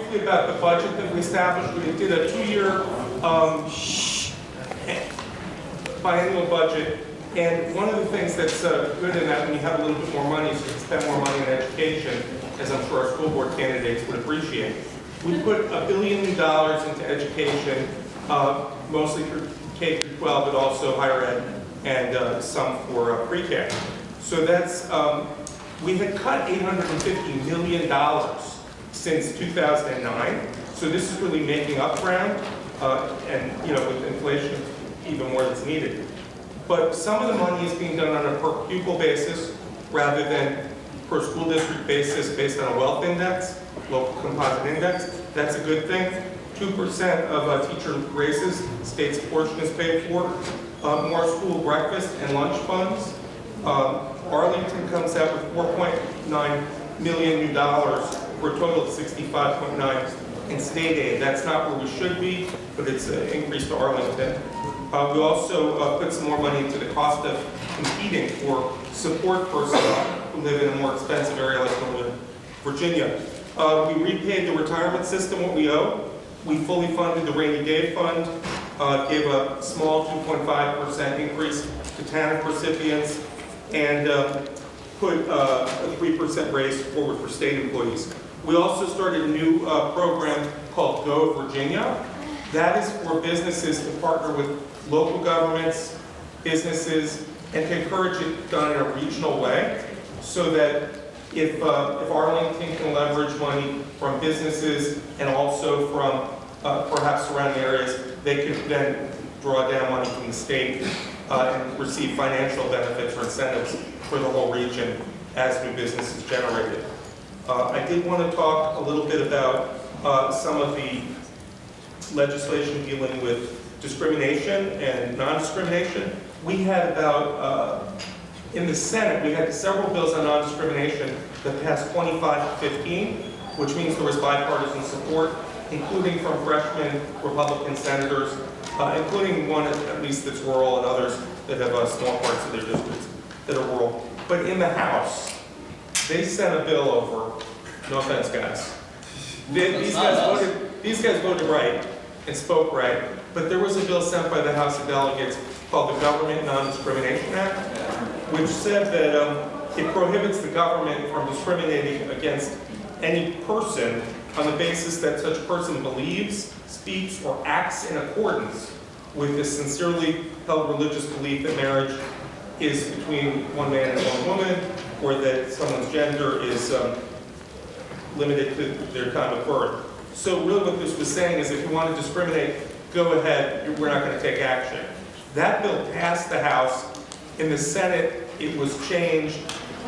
briefly about the budget that we established. We did a 2-year biannual budget, and one of the things that's good in that when you have a little bit more money, so you can spend more money in education, as I'm sure our school board candidates would appreciate. We put $1 billion into education, mostly for K-12, but also higher ed and some for pre-K. So that's, we had cut $850 million since 2009. So this is really making up ground, and with inflation, even more that's needed. But some of the money is being done on a per pupil basis rather than per school district basis based on a wealth index, local composite index. That's a good thing. 2% of teacher raises, state's portion is paid for. More school breakfast and lunch funds. Arlington comes out with $4.9 million new dollars for a total of $65.9 in state aid. That's not where we should be, but it's an increase to Arlington. We also put some more money into the cost of competing for support personnel who live in a more expensive area like Northern Virginia. We repaid the retirement system what we owe. We fully funded the rainy day fund, gave a small 2.5% increase to TANF recipients, and put a 3% raise forward for state employees. We also started a new program called Go Virginia. That is for businesses to partner with local governments, businesses, and to encourage it done in a regional way, so that if Arlington can leverage money from businesses and also from perhaps surrounding areas, they could then draw down money from the state and receive financial benefits or incentives for the whole region as new business is generated. I did want to talk a little bit about some of the legislation dealing with discrimination and non-discrimination. We had about, in the Senate, we had several bills on non-discrimination that passed 25-15, which means there was bipartisan support, including from freshman Republican senators, including one at least that's rural and others that have small parts of their districts that are rural. But in the House, they sent a bill over, no offense guys, these guys voted right and spoke right, but there was a bill sent by the House of Delegates called the Government Non-Discrimination Act, which said that it prohibits the government from discriminating against any person on the basis that such person believes, speaks, or acts in accordance with the sincerely held religious belief that marriage is between one man and one woman, or that someone's gender is limited to their time of birth. So really what this was saying is if you want to discriminate, go ahead, we're not going to take action. That bill passed the House. In the Senate, it was changed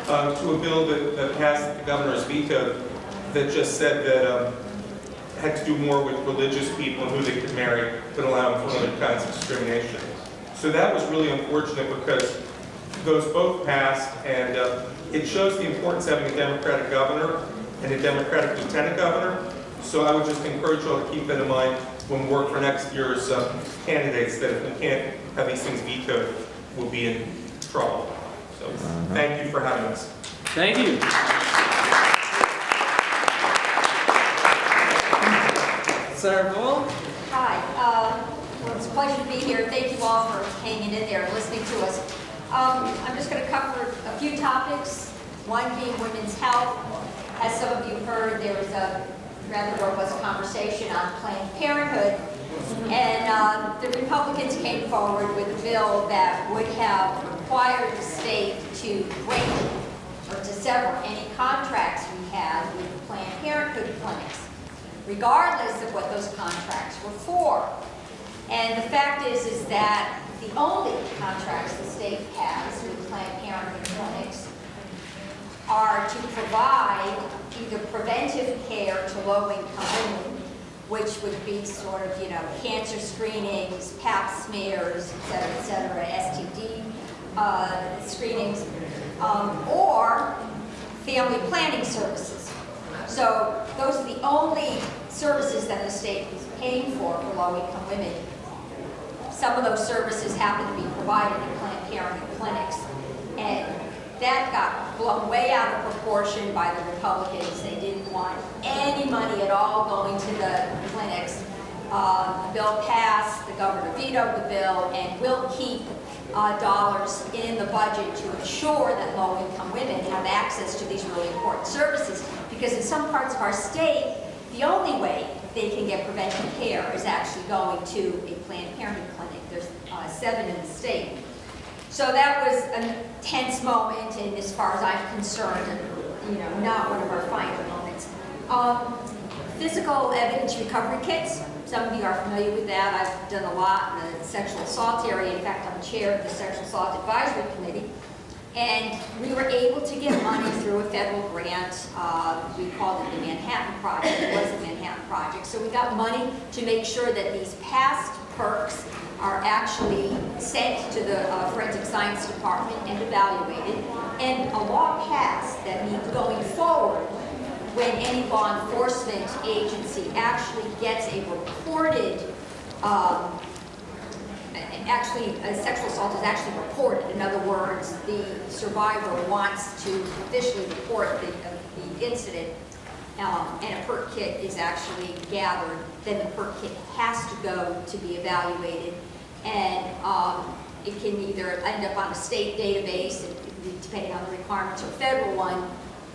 to a bill that passed the governor's veto that just said that had to do more with religious people and who they could marry, but allow for other kinds of discrimination. So that was really unfortunate because those both passed, and it shows the importance of having a Democratic governor and a Democratic lieutenant governor. So I would just encourage you all to keep that in mind when we work for next year's candidates, that if we can't have these things vetoed, we'll be in trouble. So thank you for having us. Thank you. Senator Bull? Hi. Well, it's a pleasure to be here. Thank you all for hanging in there and listening to us. I'm just going to cover a few topics, one being women's health. As some of you heard, there was a rather robust conversation on Planned Parenthood, and the Republicans came forward with a bill that would have required the state to break or to sever any contracts we had with Planned Parenthood clinics, regardless of what those contracts were for. And the fact is that the only contracts the state has with Planned Parenthood clinics are to provide either preventive care to low-income women, which would be sort of, cancer screenings, pap smears, et cetera, STD screenings, or family planning services. So those are the only services that the state is paying for low-income women. Some of those services happen to be provided in Planned Parenthood clinics, and that got blown way out of proportion by the Republicans. They didn't want any money at all going the bill passed, the governor vetoed the bill, and will keep dollars in the budget to ensure that low-income women have access to these really important services. Because in some parts of our state, the only way they can get preventive care is actually going to a Planned Parenthood clinic. There's 7 in the state. So that was a tense moment, and as far as I'm concerned, not one of our finer moments. Physical evidence recovery kits. Some of you are familiar with that. I've done a lot in the sexual assault area. In fact, I'm chair of the Sexual Assault Advisory Committee. And we were able to get money through a federal grant. We called it the Manhattan Project. It was the Manhattan Project. So we got money to make sure that these past perks are actually sent to the Forensic Science Department and evaluated. And a law passed that means going forward, when any law enforcement agency actually gets a reported, sexual assault is actually reported. In other words, the survivor wants to officially report the incident, and a PERT kit is actually gathered, then the PERT kit has to go to be evaluated, and it can either end up on a state database, depending on the requirements, or a federal one,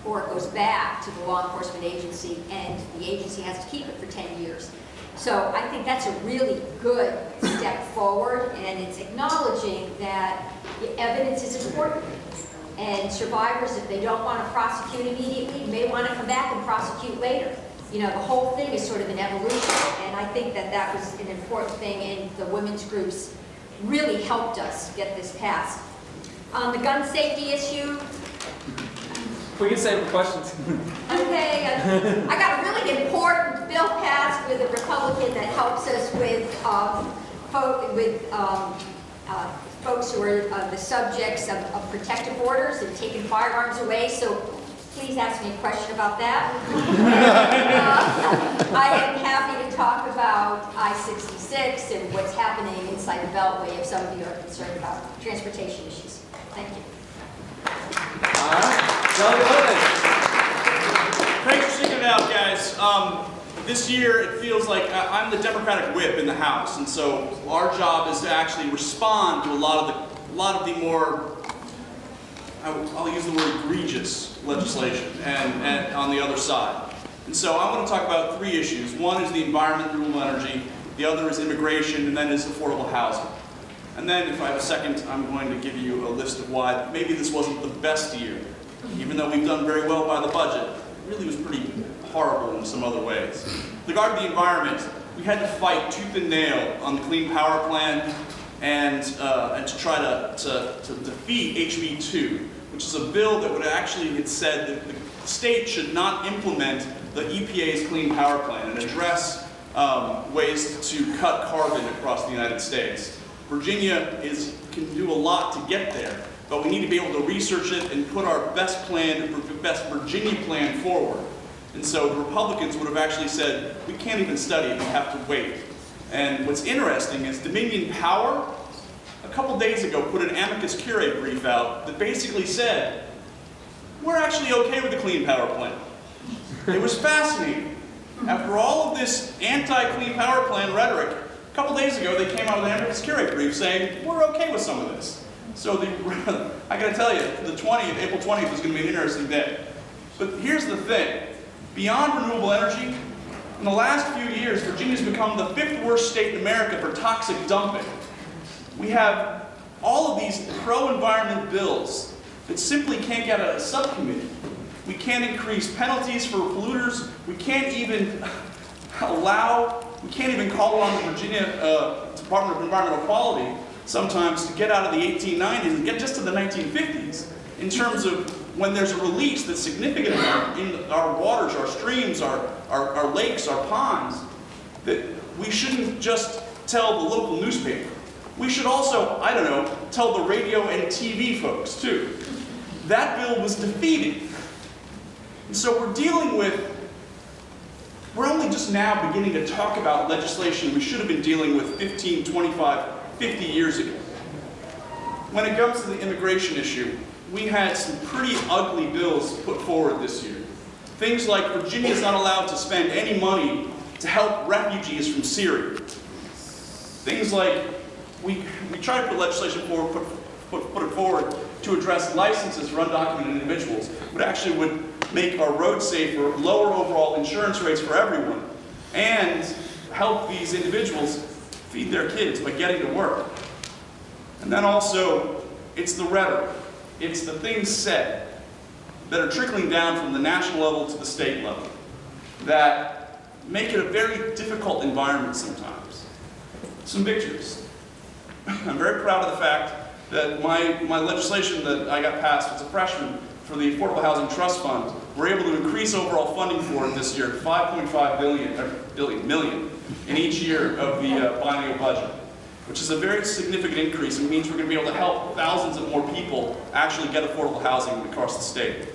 or it goes back to the law enforcement agency, and the agency has to keep it for 10 years. So I think that's a really good step forward, and it's acknowledging that the evidence is important. And survivors, if they don't want to prosecute immediately, may want to come back and prosecute later. The whole thing is sort of an evolution, and I think that that was an important thing, and the women's groups really helped us get this passed. The gun safety issue. We can save for questions. Okay, I got a really important bill passed with a Republican that helps us with folks who are the subjects of protective orders and taking firearms away. So please ask me a question about that. I am happy to talk about I-66 and what's happening inside the Beltway if some of you are concerned about transportation issues. Thank you. All right. Thanks for sticking it out, guys. This year, it feels like I'm the Democratic whip in the House, and so our job is to actually respond to a lot of the more, I'll use the word egregious legislation, and on the other side. And so I want to talk about 3 issues. One is the environment, renewable energy. The other is immigration, and then is affordable housing. And then, if I have a second, I'm going to give you a list of why maybe this wasn't the best year. Even though we've done very well by the budget, it really was pretty horrible in some other ways. With regard to the environment, we had to fight tooth and nail on the Clean Power Plan and to try to defeat HB 2, which is a bill that would actually had said that the state should not implement the EPA's Clean Power Plan and address ways to cut carbon across the United States. Virginia can do a lot to get there, but we need to be able to research it and put our best Virginia plan forward. And so the Republicans would have actually said, we can't even study it, we have to wait. And what's interesting is Dominion Power, a couple days ago, put an amicus curiae brief out that basically said, we're actually okay with the Clean Power Plan. It was fascinating. After all of this anti-Clean Power Plan rhetoric, a couple days ago they came out with an amicus curiae brief saying, we're okay with some of this. So I gotta tell you, the 20th, April 20th is gonna be an interesting day. But here's the thing, beyond renewable energy, in the last few years, Virginia's become the 5th worst state in America for toxic dumping. We have all of these pro-environment bills that simply can't get out of a subcommittee. We can't increase penalties for polluters. We can't even call on the Virginia Department of Environmental Quality sometimes to get out of the 1890s and get just to the 1950s in terms of when there's a release that's significant in our waters, our streams, our lakes, our ponds, that we shouldn't just tell the local newspaper. We should also, I don't know, tell the radio and TV folks too. That bill was defeated. And so we're only just now beginning to talk about legislation we should have been dealing with 15, 25, 50 years ago. When it comes to the immigration issue, we had some pretty ugly bills put forward this year. Things like Virginia is not allowed to spend any money to help refugees from Syria. Things like, we try to put legislation forward, put it forward to address licenses for undocumented individuals, which actually would make our roads safer, lower overall insurance rates for everyone, and help these individuals feed their kids by getting to work. And then also, it's the rhetoric. It's the things said that are trickling down from the national level to the state level that make it a very difficult environment sometimes. Some pictures. I'm very proud of the fact that my legislation that I got passed as a freshman for the Affordable Housing Trust Fund, we're able to increase overall funding for it this year to $5.5 million in each year of the biennial budget, which is a very significant increase. It means we're going to be able to help thousands of more people actually get affordable housing across the state.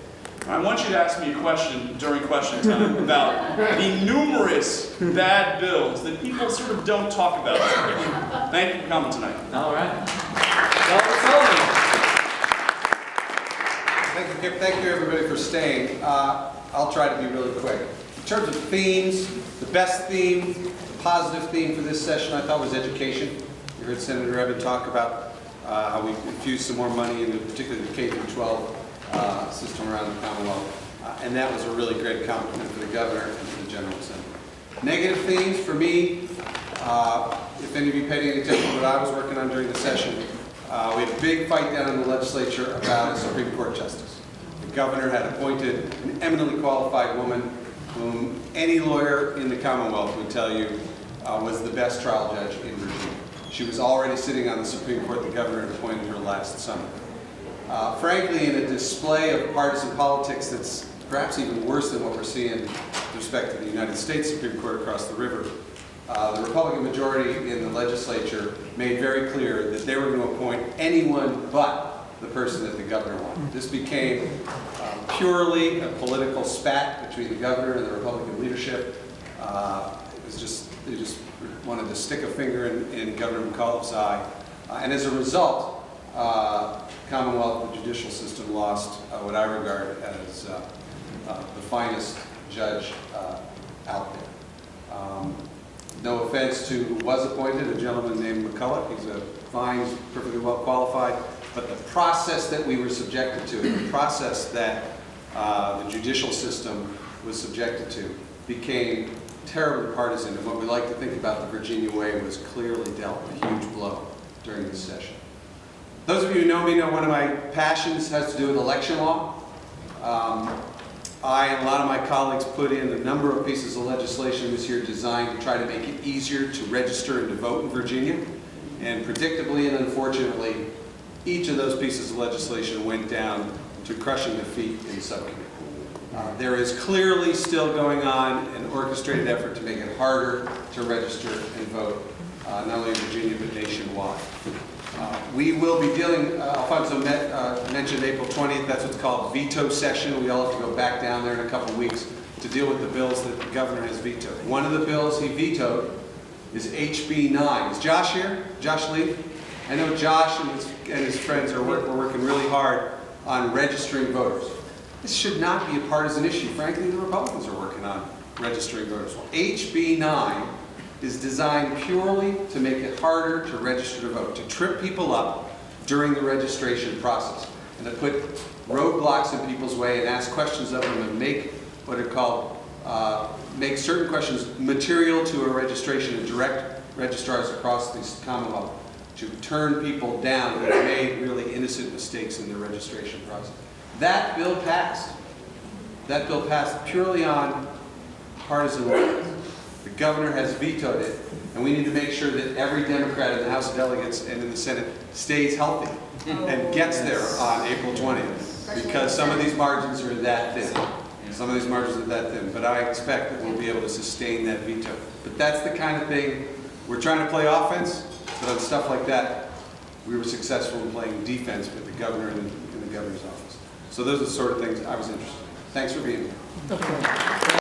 I want you to ask me a question during question time about the numerous bad bills that people sort of don't talk about. Thank you for coming tonight. All right. Thank you, Kip. Thank you, everybody, for staying. I'll try to be really quick. In terms of themes, the best theme, the positive theme for this session, I thought was education. You heard Senator Evan talk about how we infused some more money into particularly the K-12 system around the Commonwealth. And that was a really great compliment for the Governor and for the General Assembly. Negative themes for me, if any of you paid any attention to what I was working on during the session, we had a big fight down in the legislature about a Supreme Court justice. The Governor had appointed an eminently qualified woman whom any lawyer in the Commonwealth would tell you was the best trial judge in Virginia. She was already sitting on the Supreme Court. The Governor had appointed her last summer. Frankly, in a display of partisan politics that's perhaps even worse than what we're seeing with respect to the United States Supreme Court across the river, the Republican majority in the legislature made very clear that they were going to appoint anyone but the person that the Governor wanted. This became purely a political spat between the Governor and the Republican leadership. They just wanted to stick a finger in Governor McAuliffe's eye. And as a result, Commonwealth, the judicial system lost what I regard as the finest judge out there. No offense to who was appointed, a gentleman named McCulloch. He's a fine, perfectly well qualified. But the process that we were subjected to, the process that the judicial system was subjected to, became terribly partisan. And what we like to think about the Virginia way was clearly dealt a huge blow during this session. Those of you who know me know one of my passions has to do with election law. I and a lot of my colleagues put in a number of pieces of legislation this year designed to try to make it easier to register and to vote in Virginia. And predictably and unfortunately, each of those pieces of legislation went down to crushing defeat in subcommittee. There is clearly still going on an orchestrated effort to make it harder to register and vote, not only in Virginia but nationwide. We will be dealing, Alfonso mentioned April 20th, that's what's called veto session. We all have to go back down there in a couple weeks to deal with the bills that the Governor has vetoed. One of the bills he vetoed is HB 9. Is Josh here? Josh Lee? I know Josh and his friends are working really hard on registering voters. This should not be a partisan issue. Frankly, the Republicans are working on registering voters. Well, HB 9 is designed purely to make it harder to register to vote, to trip people up during the registration process, and to put roadblocks in people's way and ask questions of them and make what are called, make certain questions material to a registration and direct registrars across the Commonwealth to turn people down who have made really innocent mistakes in the registration process. That bill passed. That bill passed purely on partisan lines. The Governor has vetoed it, and we need to make sure that every Democrat in the House of Delegates and in the Senate stays healthy and gets there on April 20th, because some of these margins are that thin. Some of these margins are that thin, but I expect that we'll be able to sustain that veto. But that's the kind of thing, we're trying to play offense, but on stuff like that, we were successful in playing defense with the Governor and the Governor's office. So those are the sort of things I was interested in. Thanks for being here.